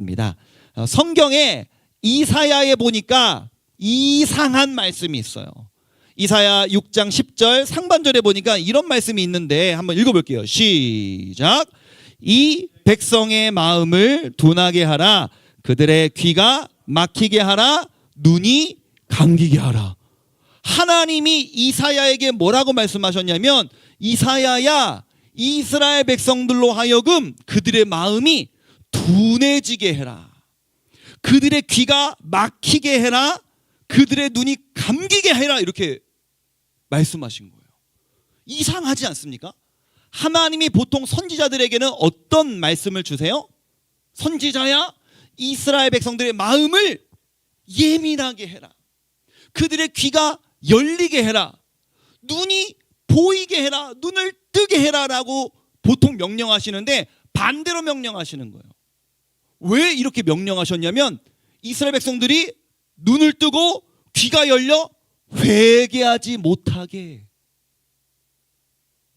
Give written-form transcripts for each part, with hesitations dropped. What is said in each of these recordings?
입니다. 성경에 이사야에 보니까 이상한 말씀이 있어요. 이사야 6장 10절 상반절에 보니까 이런 말씀이 있는데 한번 읽어볼게요. 시작. 이 백성의 마음을 둔하게 하라. 그들의 귀가 막히게 하라. 눈이 감기게 하라. 하나님이 이사야에게 뭐라고 말씀하셨냐면, 이사야야, 이스라엘 백성들로 하여금 그들의 마음이 둔해지게 해라. 그들의 귀가 막히게 해라. 그들의 눈이 감기게 해라. 이렇게 말씀하신 거예요. 이상하지 않습니까? 하나님이 보통 선지자들에게는 어떤 말씀을 주세요? 선지자야, 이스라엘 백성들의 마음을 예민하게 해라. 그들의 귀가 열리게 해라. 눈이 보이게 해라. 눈을 뜨게 해라 라고 보통 명령하시는데 반대로 명령하시는 거예요. 왜 이렇게 명령하셨냐면, 이스라엘 백성들이 눈을 뜨고 귀가 열려 회개하지 못하게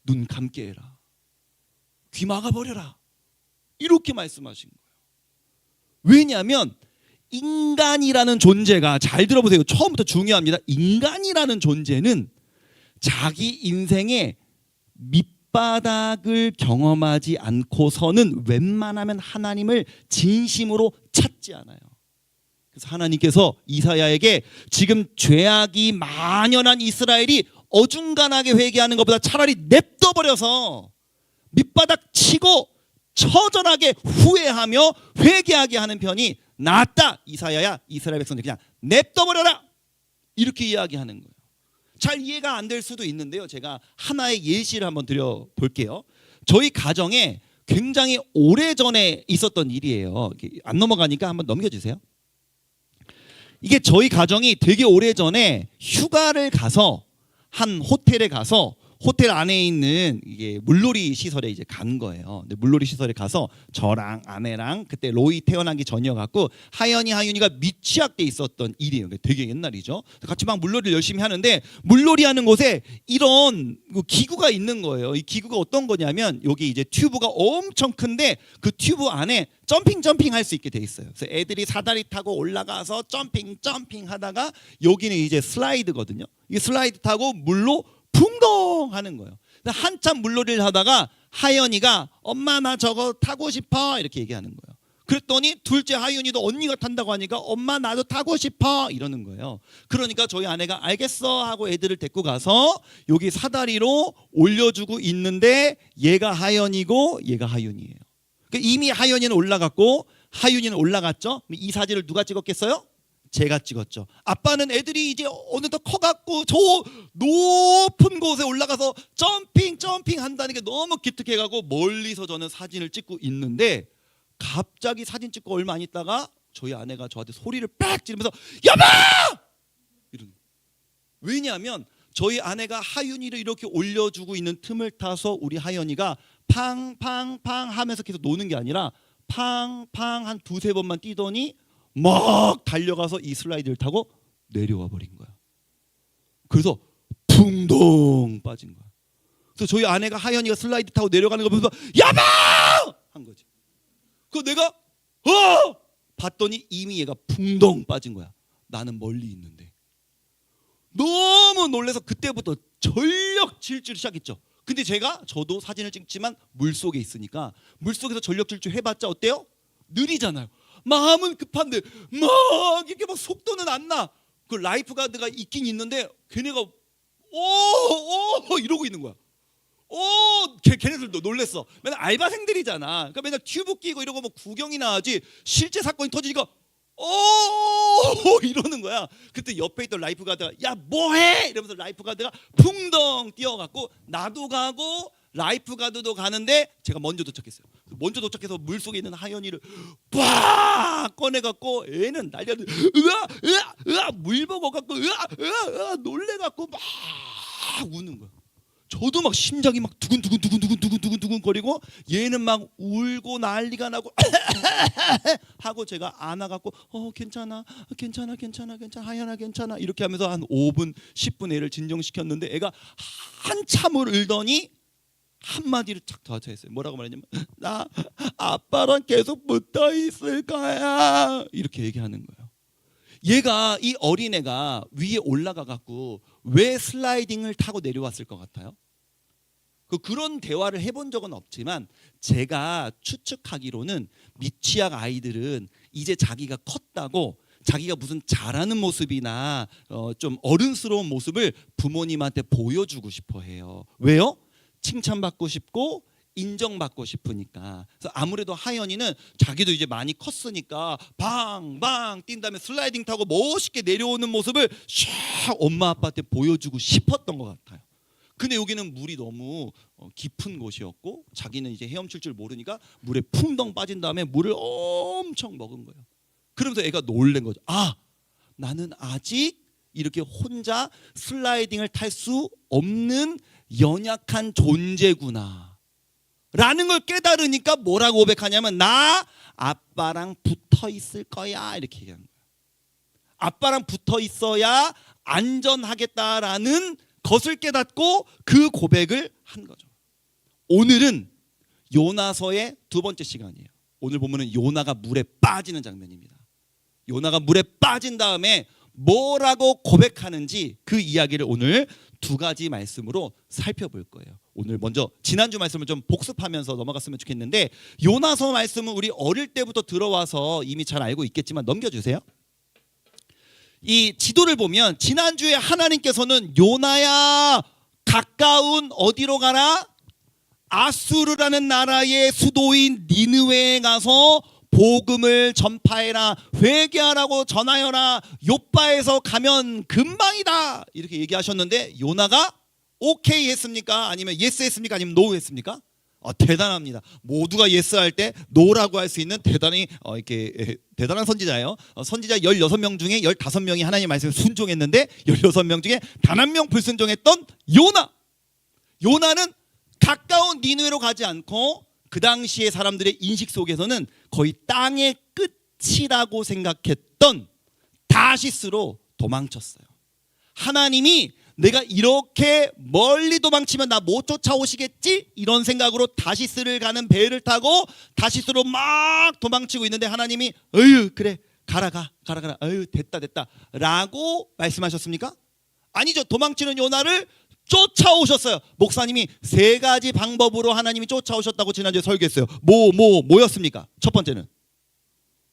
눈 감게 해라. 귀 막아버려라. 이렇게 말씀하신 거예요. 왜냐하면 인간이라는 존재가, 잘 들어보세요. 처음부터 중요합니다. 인간이라는 존재는 자기 인생의 밑바닥을 경험하지 않고서는 웬만하면 하나님을 진심으로 찾지 않아요. 그래서 하나님께서 이사야에게 지금 죄악이 만연한 이스라엘이 어중간하게 회개하는 것보다 차라리 냅둬버려서 밑바닥 치고 처절하게 후회하며 회개하게 하는 편이 낫다. 이사야야, 이스라엘 백성들 그냥 냅둬버려라. 이렇게 이야기하는 거예요. 잘 이해가 안 될 수도 있는데요. 제가 하나의 예시를 한번 드려볼게요. 저희 가정에 굉장히 오래전에 있었던 일이에요. 안 넘어가니까 한번 넘겨주세요. 이게 저희 가정이 되게 오래전에 휴가를 가서 한 호텔에 가서 호텔 안에 있는 이게 물놀이 시설에 이제 간 거예요. 근데 물놀이 시설에 가서 저랑 아내랑 그때 로이 태어나기 전이어갖고 하윤이가 미취학돼 있었던 일이에요. 되게 옛날이죠. 같이 막 물놀이를 열심히 하는데, 물놀이 하는 곳에 이런 기구가 있는 거예요. 이 기구가 어떤 거냐면, 여기 이제 튜브가 엄청 큰데 그 튜브 안에 점핑 할 수 있게 돼 있어요. 그래서 애들이 사다리 타고 올라가서 점핑 하다가, 여기는 이제 슬라이드거든요. 이 슬라이드 타고 물로 풍덩 하는 거예요. 한참 물놀이를 하다가 하연이가 엄마 나 저거 타고 싶어 이렇게 얘기하는 거예요. 그랬더니 둘째 하윤이도 언니가 탄다고 하니까 엄마 나도 타고 싶어 이러는 거예요. 그러니까 저희 아내가 알겠어 하고 애들을 데리고 가서 여기 사다리로 올려주고 있는데, 얘가 하연이고 얘가 하윤이에요. 이미 하연이는 올라갔고 하윤이는 올라갔죠. 이 사진을 누가 찍었겠어요? 제가 찍었죠. 아빠는 애들이 이제 어느덧 커갖고 저 높은 곳에 올라가서 점핑 한다는 게 너무 기특해가고 멀리서 저는 사진을 찍고 있는데, 갑자기 사진 찍고 얼마 안 있다가 저희 아내가 저한테 소리를 빡 지르면서 여보! 이러는 거예요. 왜냐하면 저희 아내가 하윤이를 이렇게 올려주고 있는 틈을 타서 우리 하윤이가 팡팡팡 하면서 계속 노는 게 아니라 팡팡 한 두세 번만 뛰더니 막 달려가서 이 슬라이드를 타고 내려와 버린 거야. 그래서 붕덩 빠진 거야. 그래서 저희 아내가 하연이가 슬라이드 타고 내려가는 거 보면서 야바! 한 거지. 그래서 내가 봤더니 이미 얘가 붕덩 빠진 거야. 나는 멀리 있는데. 너무 놀라서 그때부터 전력 질주를 시작했죠. 근데 저도 사진을 찍지만 물속에 있으니까, 물속에서 전력 질주 해봤자 어때요? 느리잖아요. 마음은 급한데 막 이렇게 막 속도는 안 나. 그 라이프가드가 있긴 있는데 걔네가 오 이러고 있는 거야. 걔네들도 놀랬어. 맨날 알바생들이잖아. 그러니까 맨날 튜브 끼고 이러고 뭐 구경이나 하지, 실제 사건이 터지니까 이러는 거야. 그때 옆에 있던 라이프가드가 야 뭐해? 이러면서 라이프가드가 풍덩 뛰어갖고 나도 가고 라이프가드도 가는데, 제가 먼저 도착했어요. 먼저 도착해서 물속에 있는 하연이를 빡 꺼내갖고 애는 날려서 으아 물 보고 갖고 으아 놀래갖고 막 우는 거야. 저도 막 심장이 막 두근두근 거리고, 얘는 막 울고 난리가 나고 하고, 제가 안아갖고 괜찮아 하연아 괜찮아 이렇게 하면서 한 5분 10분 애를 진정시켰는데, 애가 한참을 울더니 한마디를 착 더 했어요. 뭐라고 말했냐면 나 아빠랑 계속 붙어 있을 거야 이렇게 얘기하는 거예요. 얘가 이 어린애가 위에 올라가 갖고 왜 슬라이딩을 타고 내려왔을 것 같아요? 그런 대화를 해본 적은 없지만 제가 추측하기로는 미취학 아이들은 이제 자기가 컸다고 자기가 무슨 잘하는 모습이나 좀 어른스러운 모습을 부모님한테 보여주고 싶어 해요. 왜요? 칭찬받고 싶고 인정받고 싶으니까. 그래서 아무래도 하연이는 자기도 이제 많이 컸으니까 방방 뛴 다음에 슬라이딩 타고 멋있게 내려오는 모습을 샥 엄마 아빠한테 보여주고 싶었던 것 같아요. 근데 여기는 물이 너무 깊은 곳이었고 자기는 이제 헤엄칠 줄 모르니까 물에 풍덩 빠진 다음에 물을 엄청 먹은 거예요. 그러면서 애가 놀란 거죠. 아, 나는 아직 이렇게 혼자 슬라이딩을 탈 수 없는 연약한 존재구나 라는 걸 깨달으니까 뭐라고 고백하냐면 나 아빠랑 붙어 있을 거야 이렇게 얘기하는 거예요. 아빠랑 붙어 있어야 안전하겠다라는 것을 깨닫고 그 고백을 한 거죠. 오늘은 요나서의 두 번째 시간이에요. 오늘 보면은 요나가 물에 빠지는 장면입니다. 요나가 물에 빠진 다음에 뭐라고 고백하는지 그 이야기를 오늘 두 가지 말씀으로 살펴볼 거예요. 오늘 먼저 지난주 말씀을 좀 복습하면서 넘어갔으면 좋겠는데 요나서 말씀은 우리 어릴 때부터 들어와서 이미 잘 알고 있겠지만 넘겨주세요. 이 지도를 보면 지난주에 하나님께서는 요나야 가까운 어디로 가라? 아수르라는 나라의 수도인 니느웨에 가서 복음을 전파해라, 회개하라고 전하여라, 요빠에서 가면 금방이다 이렇게 얘기하셨는데 요나가 오케이 했습니까? 아니면 예스 했습니까? 아니면 노 했습니까? 대단합니다. 모두가 예스 할 때 노라고 할 수 있는 대단히 이렇게 대단한 선지자예요. 선지자 16명 중에 15명이 하나님 말씀에 순종했는데 16명 중에 단 한 명 불순종했던 요나. 요나는 가까운 니느웨로 가지 않고 그 당시의 사람들의 인식 속에서는 거의 땅의 끝이라고 생각했던 다시스로 도망쳤어요. 하나님이 내가 이렇게 멀리 도망치면 나 못 쫓아오시겠지? 이런 생각으로 다시스를 가는 배를 타고 다시스로 막 도망치고 있는데 하나님이 어휴 그래 가라 어휴 됐다 라고 말씀하셨습니까? 아니죠. 도망치는 요나를 쫓아오셨어요. 목사님이 세 가지 방법으로 하나님이 쫓아오셨다고 지난주에 설교했어요. 뭐였습니까? 첫 번째는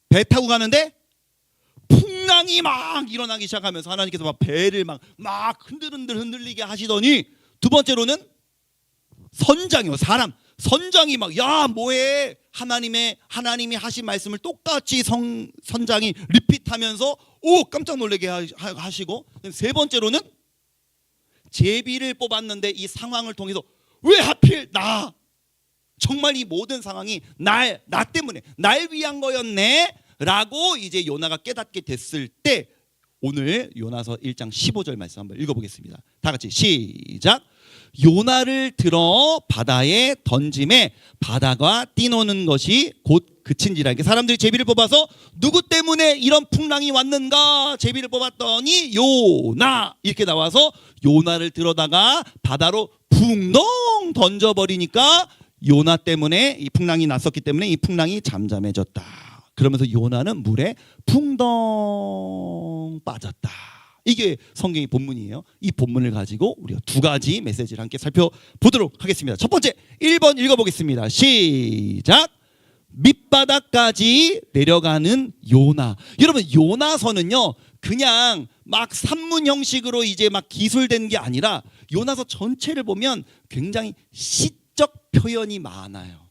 배 타고 가는데 풍랑이 막 일어나기 시작하면서 하나님께서 막 배를 막 흔들리게 하시더니 두 번째로는 선장이요. 사람 선장이 막 야 뭐해 하나님이 하신 말씀을 똑같이 선장이 리핏하면서 오 깜짝 놀라게 하시고 세 번째로는 제비를 뽑았는데 이 상황을 통해서 왜 하필 나 정말 이 모든 상황이 나 때문에 날 위한 거였네 라고 이제 요나가 깨닫게 됐을 때 오늘 요나서 1장 15절 말씀 한번 읽어보겠습니다. 다 같이 시작. 요나를 들어 바다에 던짐에 바다가 뛰노는 것이 곧 그친지라. 사람들이 제비를 뽑아서 누구 때문에 이런 풍랑이 왔는가 제비를 뽑았더니 요나 이렇게 나와서 요나를 들어다가 바다로 붕덩 던져버리니까 요나 때문에 이 풍랑이 났었기 때문에 이 풍랑이 잠잠해졌다. 그러면서 요나는 물에 붕덩 빠졌다. 이게 성경의 본문이에요. 이 본문을 가지고 우리가 두 가지 메시지를 함께 살펴보도록 하겠습니다. 첫 번째 1번 읽어보겠습니다. 시작. 밑바닥까지 내려가는 요나. 여러분 요나서는요 그냥 막 산문 형식으로 이제 막 기술된 게 아니라 요나서 전체를 보면 굉장히 시적 표현이 많아요.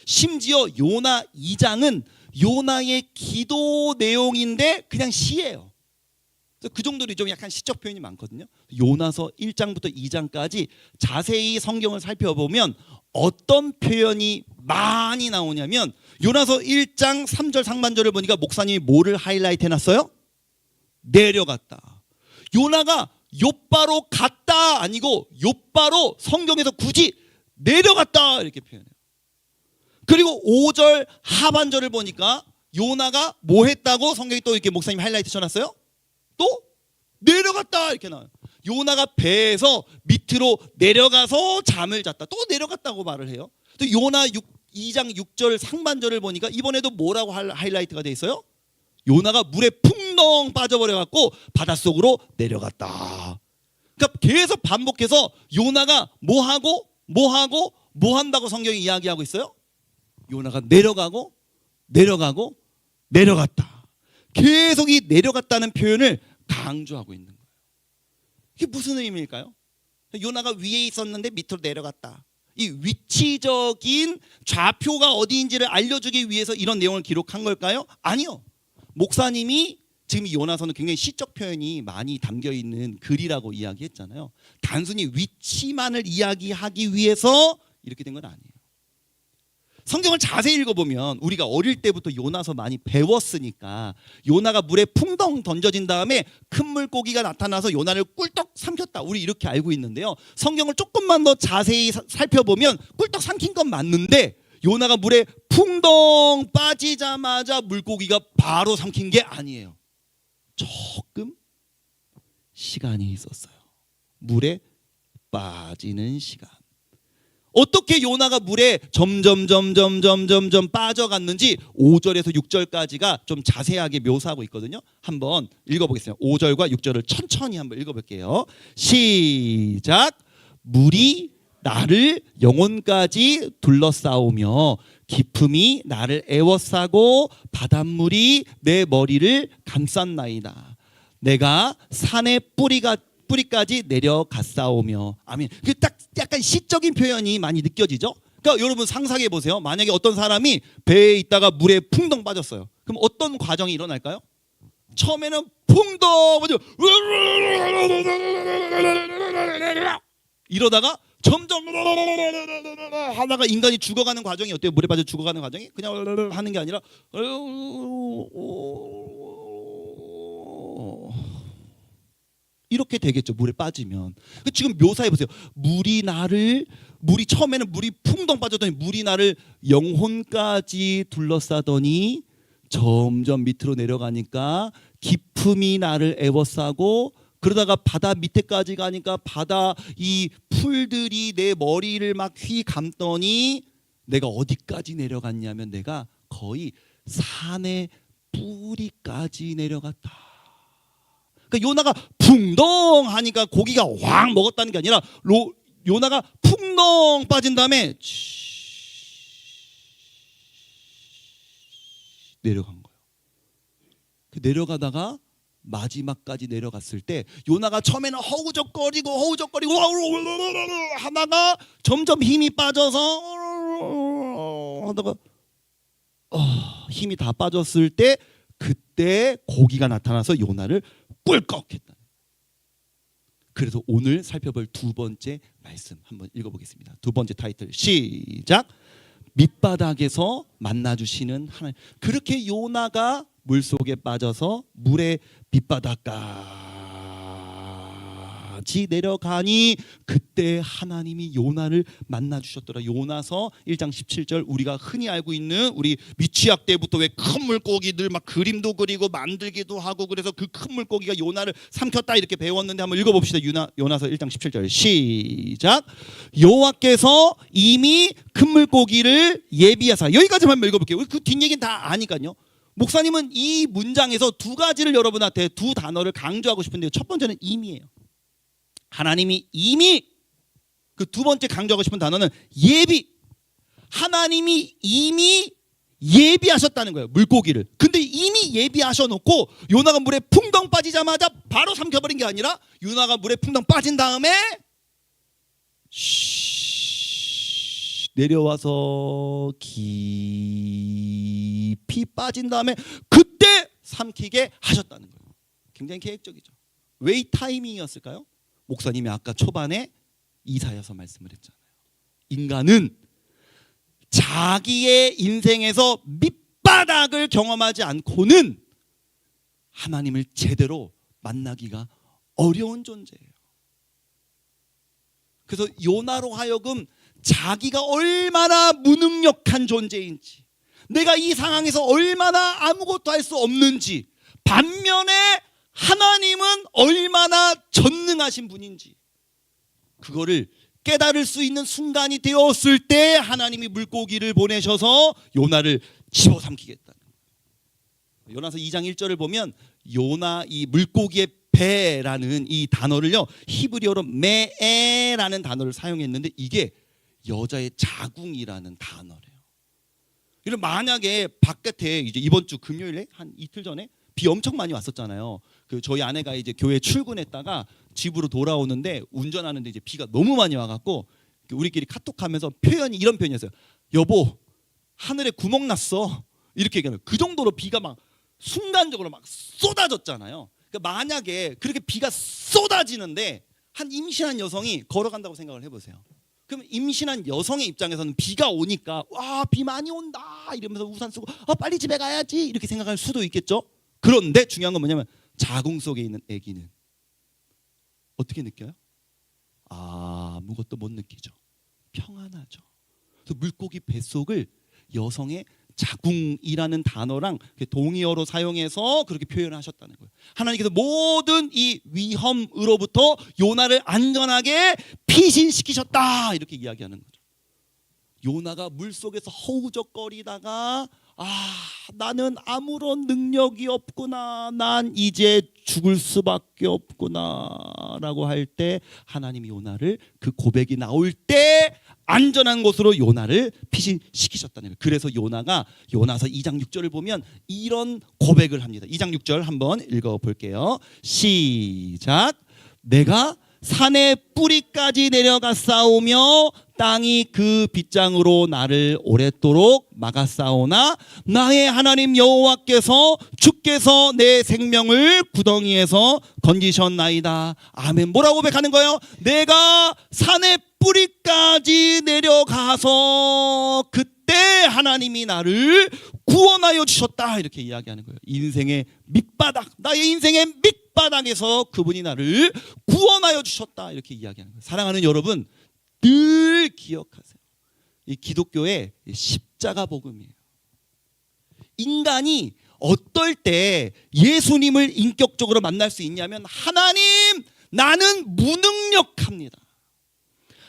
심지어 요나 2장은 요나의 기도 내용인데 그냥 시예요. 그 정도로 좀 약간 시적 표현이 많거든요. 요나서 1장부터 2장까지 자세히 성경을 살펴보면 어떤 표현이 많이 나오냐면 요나서 1장 3절 상반절을 보니까 목사님이 뭐를 하이라이트 해놨어요? 내려갔다. 요나가 요빠로 갔다 아니고 요빠로 성경에서 굳이 내려갔다 이렇게 표현해요. 그리고 5절 하반절을 보니까 요나가 뭐 했다고 성경이 또 이렇게 목사님 하이라이트 쳐놨어요? 또 내려갔다 이렇게 나와요. 요나가 배에서 밑으로 내려가서 잠을 잤다. 또 내려갔다고 말을 해요. 또 요나 2장 6절 상반절을 보니까 이번에도 뭐라고 하이라이트가 돼 있어요? 요나가 물에 풍덩 빠져버려 갖고 바닷속으로 내려갔다. 그러니까 계속 반복해서 요나가 뭐 한다고 성경이 이야기하고 있어요? 요나가 내려가고 내려갔다. 계속 이 내려갔다는 표현을 강조하고 있는 거예요. 이게 무슨 의미일까요? 요나가 위에 있었는데 밑으로 내려갔다. 이 위치적인 좌표가 어디인지를 알려주기 위해서 이런 내용을 기록한 걸까요? 아니요. 목사님이 지금 이 요나서는 굉장히 시적 표현이 많이 담겨 있는 글이라고 이야기했잖아요. 단순히 위치만을 이야기하기 위해서 이렇게 된 건 아니에요. 성경을 자세히 읽어보면 우리가 어릴 때부터 요나서 많이 배웠으니까 요나가 물에 풍덩 던져진 다음에 큰 물고기가 나타나서 요나를 꿀떡 삼켰다. 우리 이렇게 알고 있는데요. 성경을 조금만 더 자세히 살펴보면 꿀떡 삼킨 건 맞는데 요나가 물에 풍덩 빠지자마자 물고기가 바로 삼킨 게 아니에요. 조금 시간이 있었어요. 물에 빠지는 시간. 어떻게 요나가 물에 점점 빠져갔는지 5절에서 6절까지가 좀 자세하게 묘사하고 있거든요. 한번 읽어보겠습니다. 5절과 6절을 천천히 한번 읽어볼게요. 시작. 물이 나를 영혼까지 둘러싸오며 깊음이 나를 에워싸고 바닷물이 내 머리를 감쌌나이다. 내가 산의 뿌리까지 내려갔사오며. 아멘. 그 딱 약간 시적인 표현이 많이 느껴지죠? 그러니까 여러분 상상해 보세요. 만약에 어떤 사람이 배에 있다가 물에 풍덩 빠졌어요. 그럼 어떤 과정이 일어날까요? 처음에는 풍덩 빠져 이러다가 점점 하다가 인간이 죽어가는 과정이 어때요? 물에 빠져 죽어가는 과정이 그냥 하는 게 아니라 이렇게 되겠죠. 물에 빠지면. 지금 묘사해 보세요. 물이 처음에는 물이 풍덩 빠졌더니 물이 나를 영혼까지 둘러싸더니 점점 밑으로 내려가니까 깊음이 나를 에워싸고 그러다가 바다 밑에까지 가니까 바다 이 풀들이 내 머리를 막 휘 감더니 내가 어디까지 내려갔냐면 내가 거의 산의 뿌리까지 내려갔다. 그러니까 요나가 풍덩 하니까 고기가 확 먹었다는 게 아니라 요나가 풍덩 빠진 다음에 내려간 거예요. 내려가다가 마지막까지 내려갔을 때 요나가 처음에는 허우적거리고 하다가 점점 힘이 빠져서 하다가 힘이 다 빠졌을 때 그때 고기가 나타나서 요나를 꿀꺽했다. 그래서 오늘 살펴볼 두 번째 말씀 한번 읽어보겠습니다. 두 번째 타이틀 시작. 밑바닥에서 만나주시는 하나님. 그렇게 요나가 물속에 빠져서 물의 밑바닥까지 내려가니 그때 하나님이 요나를 만나주셨더라. 요나서 1장 17절 우리가 흔히 알고 있는 우리 미취학 때부터 왜 큰 물고기들 막 그림도 그리고 만들기도 하고 그래서 그 큰 물고기가 요나를 삼켰다 이렇게 배웠는데 한번 읽어봅시다. 요나서 1장 17절 시작. 여호와께서 이미 큰 물고기를 예비하사. 여기까지만 한번 읽어볼게요. 그 뒷얘기는 다 아니까요. 목사님은 이 문장에서 두 가지를 여러분한테 두 단어를 강조하고 싶은데요. 첫 번째는 이미예요. 하나님이 이미, 그 두 번째 강조하고 싶은 단어는 예비. 하나님이 이미 예비하셨다는 거예요. 물고기를. 근데 이미 예비하셔놓고 요나가 물에 풍덩 빠지자마자 바로 삼켜버린 게 아니라 요나가 물에 풍덩 빠진 다음에 내려와서 깊이 빠진 다음에 그때 삼키게 하셨다는 거예요. 굉장히 계획적이죠. 왜 이 타이밍이었을까요? 목사님이 아까 초반에 이사야서 말씀을 했잖아요. 인간은 자기의 인생에서 밑바닥을 경험하지 않고는 하나님을 제대로 만나기가 어려운 존재예요. 그래서 요나로 하여금 자기가 얼마나 무능력한 존재인지, 내가 이 상황에서 얼마나 아무것도 할 수 없는지, 반면에 하나님은 얼마나 전능하신 분인지 그거를 깨달을 수 있는 순간이 되었을 때 하나님이 물고기를 보내셔서 요나를 집어삼키겠다는 거예요. 요나서 2장 1절을 보면 요나 이 물고기의 배라는 이 단어를요 히브리어로 메에라는 단어를 사용했는데 이게 여자의 자궁이라는 단어래요. 그럼 만약에 바깥에 이제 이번 주 금요일에 한 이틀 전에 비 엄청 많이 왔었잖아요. 그 저희 아내가 이제 교회 출근했다가 집으로 돌아오는데 운전하는데 이제 비가 너무 많이 와갖고 우리끼리 카톡하면서 표현이 이런 표현이었어요. 여보, 하늘에 구멍 났어. 이렇게 얘기하면 그 정도로 비가 막 순간적으로 막 쏟아졌잖아요. 그러니까 만약에 그렇게 비가 쏟아지는데 한 임신한 여성이 걸어간다고 생각을 해보세요. 그럼 임신한 여성의 입장에서는 비가 오니까 와, 비 많이 온다 이러면서 우산 쓰고 빨리 집에 가야지 이렇게 생각할 수도 있겠죠. 그런데 중요한 건 뭐냐면 자궁 속에 있는 아기는 어떻게 느껴요? 아무것도 못 느끼죠. 평안하죠. 그래서 물고기 뱃속을 여성의 자궁이라는 단어랑 동의어로 사용해서 그렇게 표현하셨다는 거예요. 하나님께서 모든 이 위험으로부터 요나를 안전하게 피신시키셨다 이렇게 이야기하는 거죠. 요나가 물속에서 허우적거리다가 나는 아무런 능력이 없구나, 난 이제 죽을 수밖에 없구나 라고 할 때 하나님이 요나를 그 고백이 나올 때 안전한 곳으로 요나를 피신시키셨다는 거예요. 그래서 요나가 요나서 2장 6절을 보면 이런 고백을 합니다. 2장 6절 한번 읽어볼게요. 시작. 내가 산의 뿌리까지 내려갔사오며 땅이 그 빗장으로 나를 오랫도록 막았사오나 나의 하나님 여호와께서 주께서 내 생명을 구덩이에서 건지셨나이다. 아멘. 뭐라고 고백하는 거예요? 내가 산의 뿌리까지 내려가서 그때 하나님이 나를 구원하여 주셨다 이렇게 이야기하는 거예요. 인생의 밑바닥, 나의 인생의 밑바닥에서 그분이 나를 구원하여 주셨다 이렇게 이야기하는 거예요. 사랑하는 여러분, 늘 기억하세요. 이 기독교의 십자가 복음이에요. 인간이 어떨 때 예수님을 인격적으로 만날 수 있냐면 하나님, 나는 무능력합니다.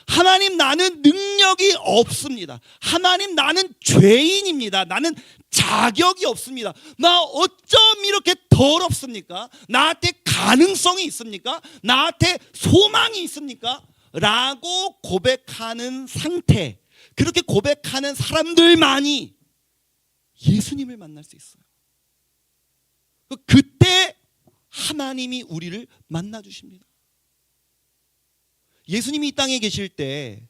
하나님, 나는 능력이 없습니다. 하나님, 나는 죄인입니다. 나는 자격이 없습니다. 나 어쩜 이렇게 더럽습니까? 나한테 가능성이 있습니까? 나한테 소망이 있습니까? 라고 고백하는 상태, 그렇게 고백하는 사람들만이 예수님을 만날 수 있어요. 그때 하나님이 우리를 만나주십니다. 예수님이 이 땅에 계실 때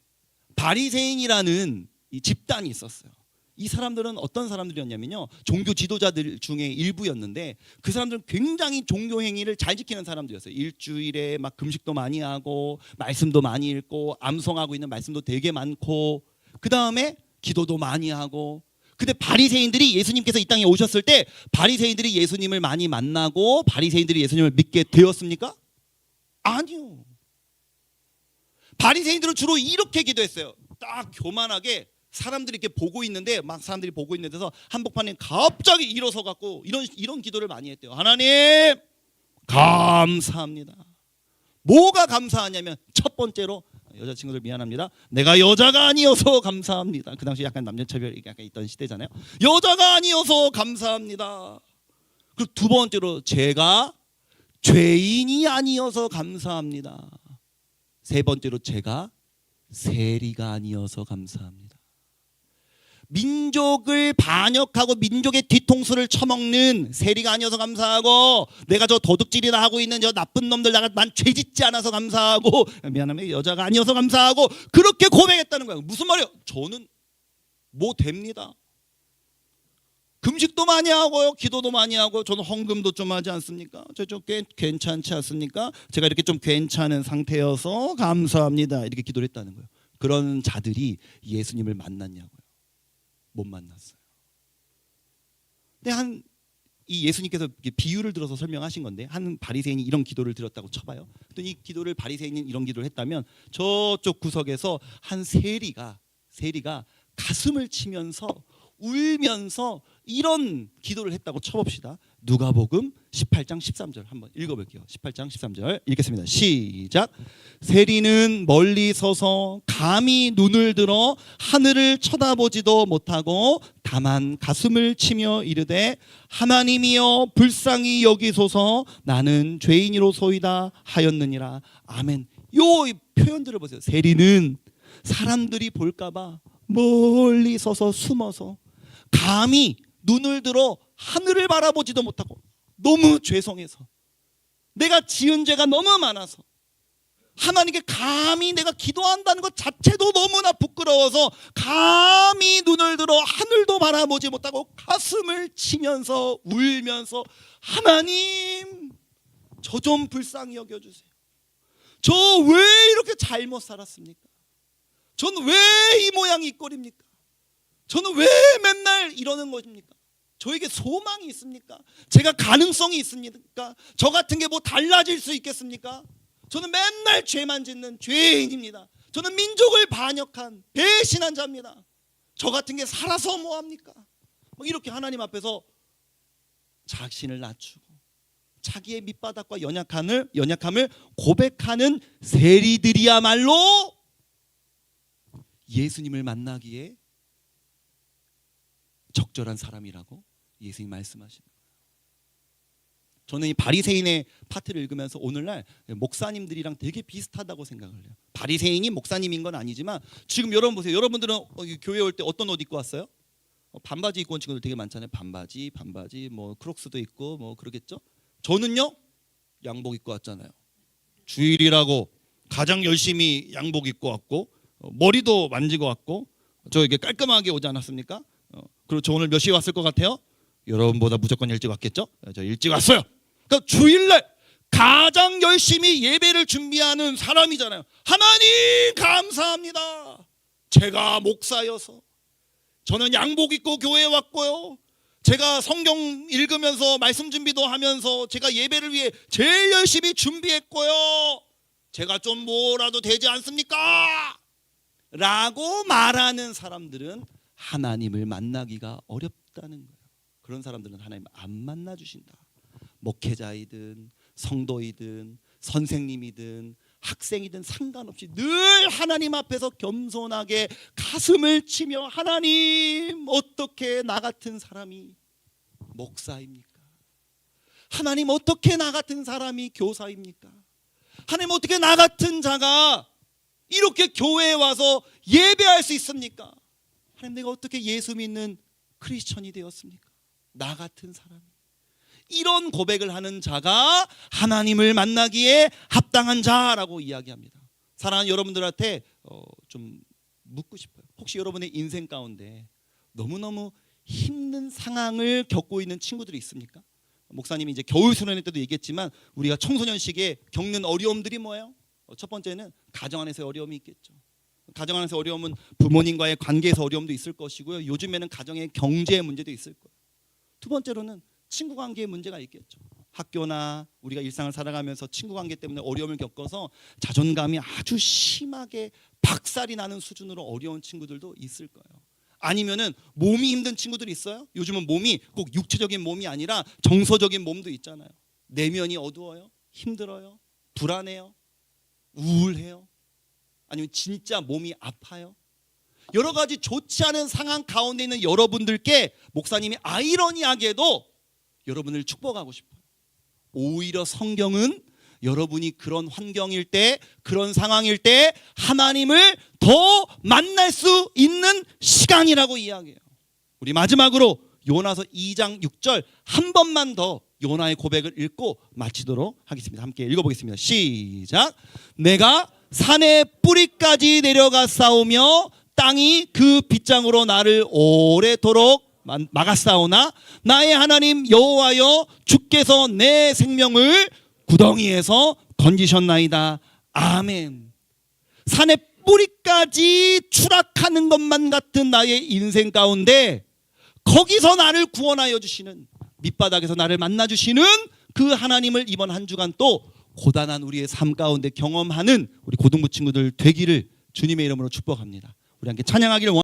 바리새인이라는 이 집단이 있었어요. 이 사람들은 어떤 사람들이었냐면요, 종교 지도자들 중에 일부였는데 그 사람들은 굉장히 종교 행위를 잘 지키는 사람들이었어요. 일주일에 막 금식도 많이 하고 말씀도 많이 읽고 암송하고 있는 말씀도 되게 많고 그 다음에 기도도 많이 하고. 근데 바리새인들이 예수님께서 이 땅에 오셨을 때 바리새인들이 예수님을 많이 만나고 바리새인들이 예수님을 믿게 되었습니까? 아니요. 바리새인들은 주로 이렇게 기도했어요. 딱 교만하게 사람들이 이렇게 보고 있는데, 막 사람들이 보고 있는 데서 한복판에 갑자기 일어서 갖고 이런 기도를 많이 했대요. 하나님 감사합니다. 뭐가 감사하냐면 첫 번째로, 여자친구들 미안합니다, 내가 여자가 아니어서 감사합니다. 그 당시 약간 남녀차별이 약간 있던 시대잖아요. 여자가 아니어서 감사합니다. 그리고 두 번째로 제가 죄인이 아니어서 감사합니다. 세 번째로 제가 세리가 아니어서 감사합니다. 민족을 반역하고 민족의 뒤통수를 쳐먹는 세리가 아니어서 감사하고, 내가 저 도둑질이나 하고 있는 저 나쁜 놈들 난 죄짓지 않아서 감사하고, 미안하면 여자가 아니어서 감사하고, 그렇게 고백했다는 거예요. 무슨 말이에요? 저는 뭐 됩니다. 금식도 많이 하고요, 기도도 많이 하고, 저는 헌금도 좀 하지 않습니까? 저 좀 괜찮지 않습니까? 제가 이렇게 좀 괜찮은 상태여서 감사합니다. 이렇게 기도를 했다는 거예요. 그런 자들이 예수님을 만났냐고요? 못 만났어요. 근데 이 예수님께서 비유를 들어서 설명하신 건데, 한 바리새인이 이런 기도를 드렸다고 쳐봐요. 또 이 기도를 바리새인이 이런 기도를 했다면 저쪽 구석에서 한 세리가 가슴을 치면서 울면서 이런 기도를 했다고 쳐봅시다. 누가복음 18장 13절 한번 읽어볼게요. 18장 13절 읽겠습니다. 시작. 세리는 멀리 서서 감히 눈을 들어 하늘을 쳐다보지도 못하고 다만 가슴을 치며 이르되 하나님이여 불쌍히 여기소서 나는 죄인이로소이다 하였느니라. 아멘. 요 표현들을 보세요. 세리는 사람들이 볼까봐 멀리 서서 숨어서 감히 눈을 들어 하늘을 바라보지도 못하고 너무 죄송해서 내가 지은 죄가 너무 많아서 하나님께 감히 내가 기도한다는 것 자체도 너무나 부끄러워서 감히 눈을 들어 하늘도 바라보지 못하고 가슴을 치면서 울면서 하나님 저 좀 불쌍히 여겨주세요. 저 왜 이렇게 잘못 살았습니까? 저는 왜 이 모양이 이 꼴입니까? 저는 왜 맨날 이러는 것입니까? 저에게 소망이 있습니까? 제가 가능성이 있습니까? 저 같은 게 뭐 달라질 수 있겠습니까? 저는 맨날 죄만 짓는 죄인입니다. 저는 민족을 반역한 배신한 자입니다. 저 같은 게 살아서 뭐합니까? 뭐 이렇게 하나님 앞에서 자신을 낮추고 자기의 밑바닥과 연약함을 고백하는 세리들이야말로 예수님을 만나기에 적절한 사람이라고 예수님이 말씀하시는 거예요. 저는 이 바리새인의 파트를 읽으면서 오늘날 목사님들이랑 되게 비슷하다고 생각을 해요. 바리새인이 목사님인 건 아니지만 지금 여러분 보세요. 여러분들은 교회 올 때 어떤 옷 입고 왔어요? 반바지 입고 온 친구들 되게 많잖아요. 반바지 뭐 크록스도 있고 뭐 그러겠죠. 저는요 양복 입고 왔잖아요. 주일이라고 가장 열심히 양복 입고 왔고 머리도 만지고 왔고 저 이게 깔끔하게 오지 않았습니까? 그리고 저 오늘 몇 시에 왔을 것 같아요? 여러분보다 무조건 일찍 왔겠죠? 저 일찍 왔어요. 그러니까 주일날 가장 열심히 예배를 준비하는 사람이잖아요. 하나님 감사합니다. 제가 목사여서 저는 양복 입고 교회에 왔고요. 제가 성경 읽으면서 말씀 준비도 하면서 제가 예배를 위해 제일 열심히 준비했고요. 제가 좀 뭐라도 되지 않습니까? 라고 말하는 사람들은 하나님을 만나기가 어렵다는 거예요. 그런 사람들은 하나님 안 만나 주신다. 목회자이든 성도이든 선생님이든 학생이든 상관없이 늘 하나님 앞에서 겸손하게 가슴을 치며 하나님 어떻게 나 같은 사람이 목사입니까? 하나님 어떻게 나 같은 사람이 교사입니까? 하나님 어떻게 나 같은 자가 이렇게 교회에 와서 예배할 수 있습니까? 하나님 내가 어떻게 예수 믿는 크리스천이 되었습니까? 나 같은 사람이. 이런 고백을 하는 자가 하나님을 만나기에 합당한 자라고 이야기합니다. 사랑하는 여러분들한테 좀 묻고 싶어요. 혹시 여러분의 인생 가운데 너무너무 힘든 상황을 겪고 있는 친구들이 있습니까? 목사님이 이제 겨울 수련회 때도 얘기했지만 우리가 청소년시기에 겪는 어려움들이 뭐예요? 첫 번째는 가정 안에서의 어려움이 있겠죠. 가정 안에서 어려움은 부모님과의 관계에서 어려움도 있을 것이고요. 요즘에는 가정의 경제의 문제도 있을 거예요. 두 번째로는 친구 관계의 문제가 있겠죠. 학교나 우리가 일상을 살아가면서 친구 관계 때문에 어려움을 겪어서 자존감이 아주 심하게 박살이 나는 수준으로 어려운 친구들도 있을 거예요. 아니면은 몸이 힘든 친구들이 있어요. 요즘은 몸이 꼭 육체적인 몸이 아니라 정서적인 몸도 있잖아요. 내면이 어두워요. 힘들어요. 불안해요. 우울해요. 아니면 진짜 몸이 아파요. 여러 가지 좋지 않은 상황 가운데 있는 여러분들께 목사님이 아이러니하게도 여러분을 축복하고 싶어요. 오히려 성경은 여러분이 그런 환경일 때, 그런 상황일 때 하나님을 더 만날 수 있는 시간이라고 이야기해요. 우리 마지막으로 요나서 2장 6절 한 번만 더 요나의 고백을 읽고 마치도록 하겠습니다. 함께 읽어보겠습니다. 시작. 내가 산의 뿌리까지 내려가 싸우며 땅이 그 빗장으로 나를 오래도록 막았사오나 나의 하나님 여호와여 주께서 내 생명을 구덩이에서 건지셨나이다. 아멘. 산의 뿌리까지 추락하는 것만 같은 나의 인생 가운데 거기서 나를 구원하여 주시는, 밑바닥에서 나를 만나 주시는 그 하나님을 이번 한 주간 또 고단한 우리의 삶 가운데 경험하는 우리 고등부 친구들 되기를 주님의 이름으로 축복합니다. 우리 함께 찬양하기를